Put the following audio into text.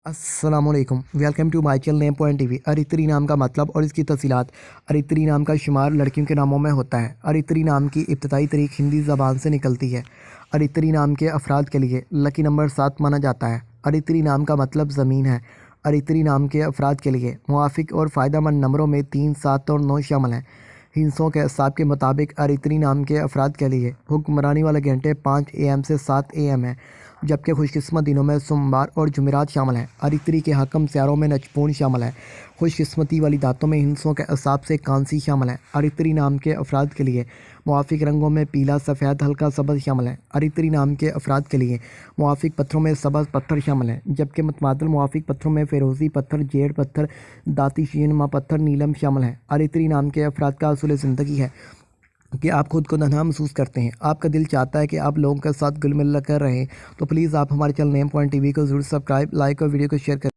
अस्सलामुअलैकुम, welcome to my channel name point TV. Aritri नाम का मतलब और इसकी तफसीलात। अरित्री नाम का शुमार लड़कियों के नामों में होता है। अरित्री नाम की इब्तदाई तारीख हिंदी ज़बान से निकलती है। अरित्री नाम के अफराद के लिए लकी नंबर 7 माना जाता है। अरित्री नाम का मतलब ज़मीन है। अरित्री नाम के अफराद के लिए मुआफ़िक और फ़ायदेमंद नंबरों में 3, 7 और 9 शामिल हैं। हिंसों के हिसाब के मुताबिक अरित्री नाम के अफराद के लिए हुक्मरानी वाले घंटे 5 AM से 7 AM हैं, जबकि खुशकिस्मत दिनों में सोमवार और जुमेरात शामिल हैं। अरित्री के हकम स्यारों में नजपून शामिल है। खुशकिस्मती वाली दातों में हिंसों के हिसाब से कांसी शामिल है। अरित्री नाम के अफराद के लिए मुआफ़िक रंगों में पीला, सफ़ेद, हल्का सब्ज़ शामिल है। अरित्री नाम के अफराद के लिए मुआफ़िक पत्थरों में सब्ज़ पत्थर शामिल हैं, जबकि मुतमादिल मुआफ़िक पत्थरों में फ़िरोज़ी पत्थर, जेड पत्थर, दातिशीनुमा पत्थर, नीलम शामिल हैं। अरित्री नाम के अफराद का असूल ज़िंदगी है कि आप खुद को तन्हा महसूस करते हैं। आपका दिल चाहता है कि आप लोगों के साथ घुल मिल कर रहें, तो प्लीज़ आप हमारे चैनल नेम पॉइंट टीवी को ज़रूर सब्सक्राइब, लाइक और वीडियो को शेयर करें।